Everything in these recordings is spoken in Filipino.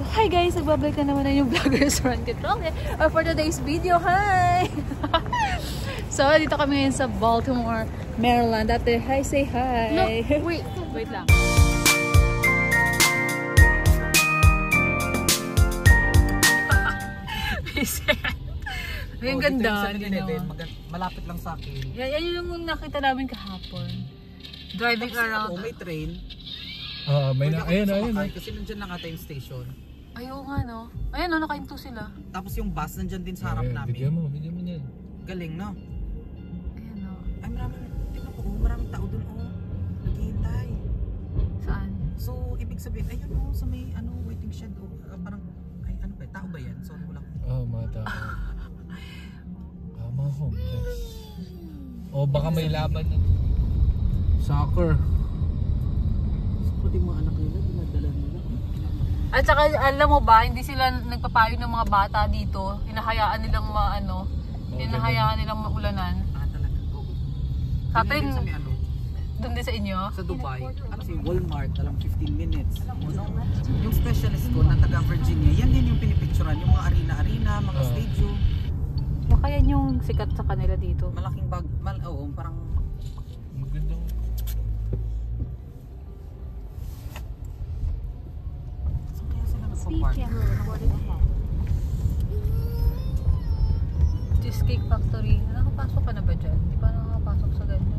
So, hi guys! Nagbabalik na naman na yung vlog restaurant control. For today's video, hi! So, dito kami ngayon sa Baltimore, Maryland. Dati, hi, say hi! Look, Wait lang. Ang ganda. Malapit lang sa akin. Yan yung nakita namin kahapon. Driving around. May train. May na, ayun. Kasi nandiyan lang ata yung station. Ayaw nga, no? Ayan, no, nakahinto sila. Tapos yung bus nandiyan din sa harap namin. Bigyan mo niyan. Galing, no? Ayan, no? Ay, tignan ko, maraming tao dun, naghihintay. Saan? So, ibig sabihin, ayun, sa may, waiting shed, parang, ay, ano ba, tao ba yan? So, wala. Mga tao. Mga homeless. O, baka may laban na. Soccer. Pati mga anak nila, dinadala nila. At saka, alam mo ba, hindi sila nagpapayo ng mga bata dito. Hinahayaan nilang hinahayaan nilang maulanan. Talaga. Kapin, Sa may doon din sa inyo? Sa Dubai, si Walmart, 15 minutes. Yung specialist ko na taga Virginia, yan din yung pinipicturan, yung mga arena, mga stadium. Baka yan yung sikat sa kanila dito. Malaking bag, parang magandang. Speed camera recorded ahead. Cheesecake Factory. Nakapasok ka na ba dyan? Hindi pa nakapasok sa ganyan.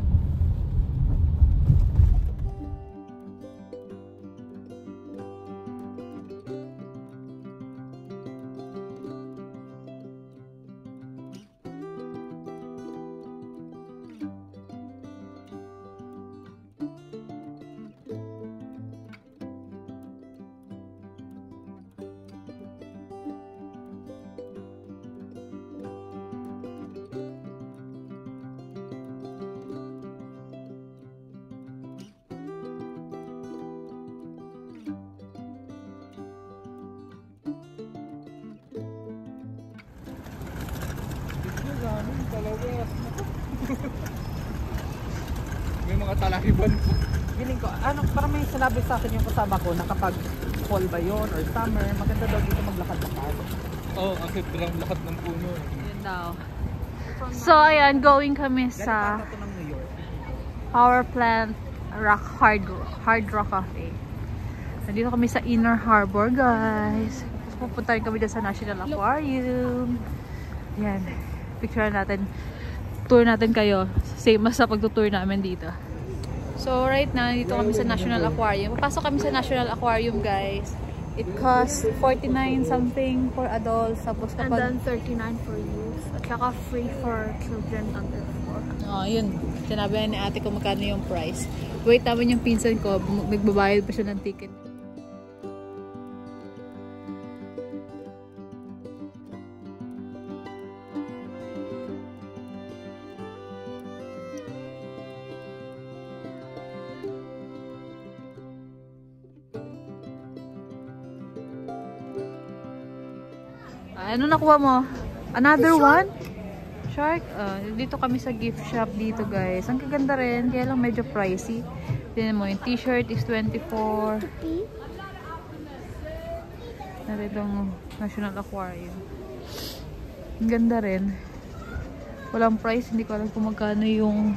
May mga talakiban po. feeling ko, parang may sinabi sa akin yung kasama ko na kapag fall ba yun or summer, maganda daw dito maglakad-lakad. Kasi bilang lahat ng puno. Yan daw. So, ayan, going kami sa Galing ata to ng New York. Power Plant Hard Rock Cafe. Nandito kami sa Inner Harbor, guys. Tapos pupunta rin kami dyan sa National Aquarium. Yan. Picture natin. Tour natin kayo. Same as sa pagtutour namin dito. So, right now, dito kami sa National Aquarium. Papasok kami sa National Aquarium, guys. It costs 49 something for adults. Tapos And then 39 for youth. At saka free for children under 4. Yun. Sinabi ni ate ko magkano yung price. Wait naman yung pinsan ko. Nagbabayad pa siya ng ticket. Ano nakuha mo? Another one? Shark? Dito kami sa gift shop dito, guys. Ang kaganda rin. Kaya lang medyo pricey. Tignan mo, yung t-shirt is 24. Narito yung National Aquarium. Ang ganda rin. Walang price. Hindi ko alam kung magkano yung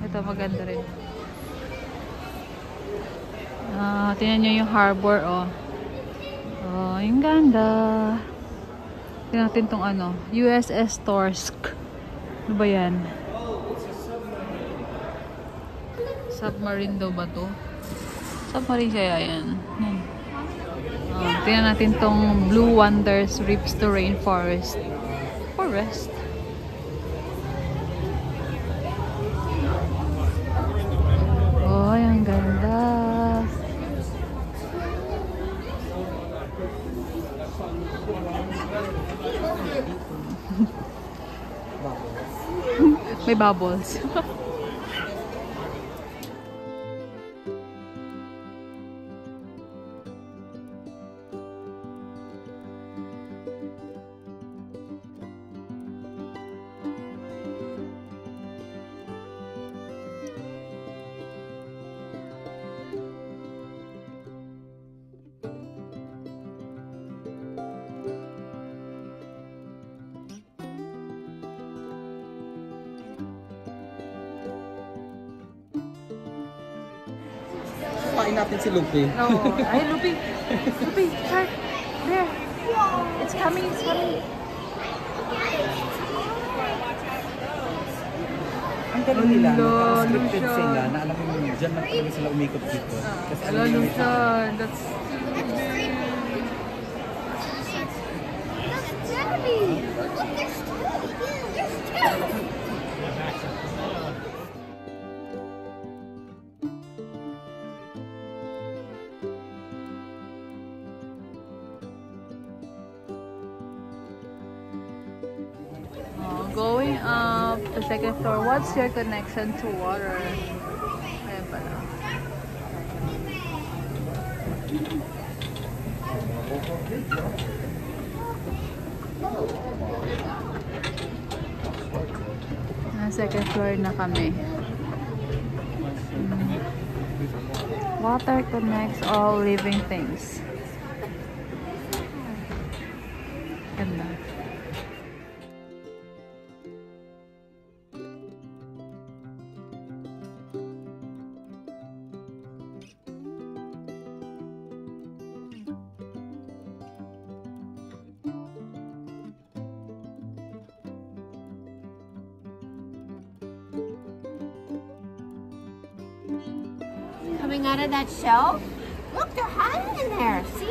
ito, maganda rin. Tingnan nyo yung harbor, yung ganda. Tingnan natin tong USS Torsk. Ano ba yan? Submarine daw ba to? Submarine kaya yan. Tingnan natin tong Blue Wonders Rips to Rainforest. Forest. Ang ganda. May bubbles. Sasamain natin si Lupi. No. Ay, Lupi! Lupi, shark! There! It's coming, it's coming! Ang ganun nila, Hello, scripted Lucian. sila, na alam mo yun, dyan lang talaga sila umikot dito. Kasi Hello, Lucian! That's... Daddy! Look, there's two! There's two! Going up the second floor, what's your connection to water? Ayan pala. Second floor na kami. Water connects all living things. Ganda. Coming out of that shell? Look, they're hiding in there. See?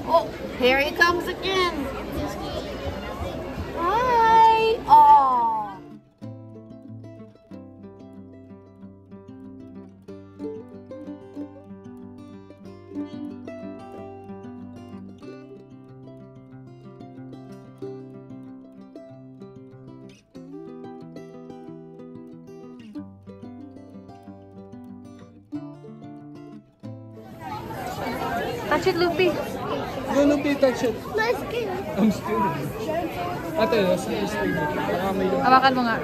Oh, here he comes again. Hi. Oh. Touch it, Lupi. No, Lupi, touch it. Let's go. I'm scared. Ate, let's stay with you. Baka may Hawakan mo nga.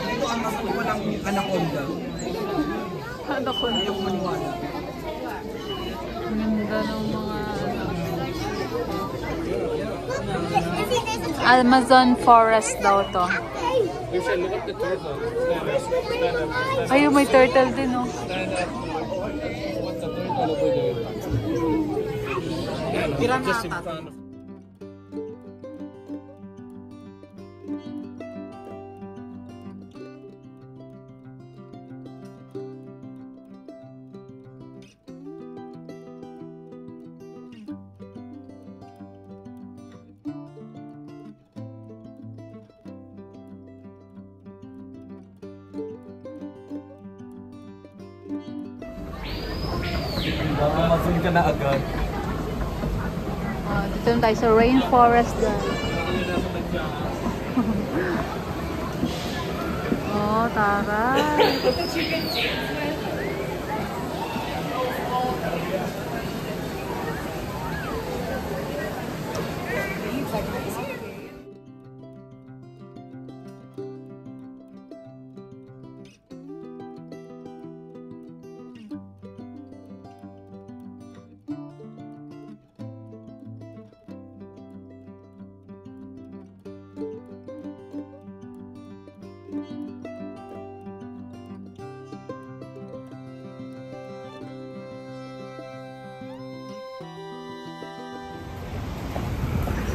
Ito ang walang anaconda. Ano ko na? Ayaw maniwala. Ganda ng mga... Amazon forest daw to. Lucian, look at the turtle. Stand up. Stand up. Stand up. Ayun, may turtle din, oh. Stand up. What's the turtle over there? Just in front of... Amazon ka na agad. Dito na tayo sa rainforest, guys. Oh, taray.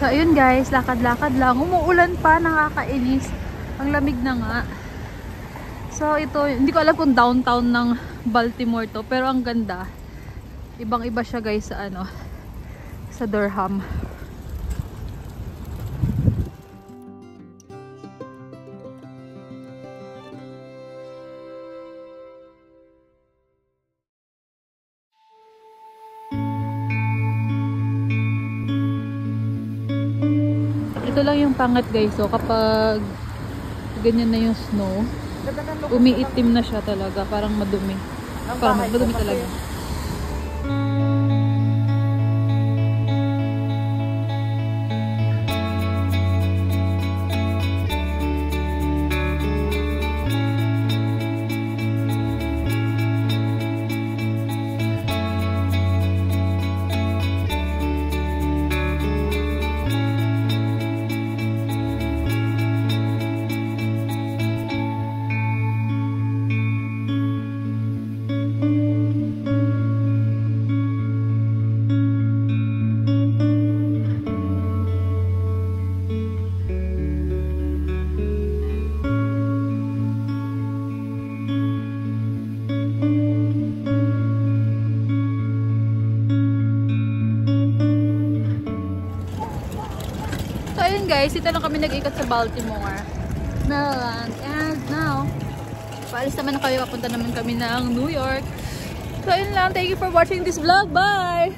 So, ayun guys, lakad-lakad lang. Umuulan pa, nakakainis. Ang lamig na nga. So, ito, hindi ko alam kung downtown ng Baltimore to, pero ang ganda. Ibang-iba siya guys sa ano, sa Durham. Ito lang yung pangat guys, so kapag ganyan na yung snow, Umiitim na siya talaga. Parang madumi. Parang madumi talaga. Guys, dito lang kami nag-ikot sa Baltimore, Maryland, and now paalis naman na kami, papunta naman kami ng New York. So yun lang, thank you for watching this vlog, bye!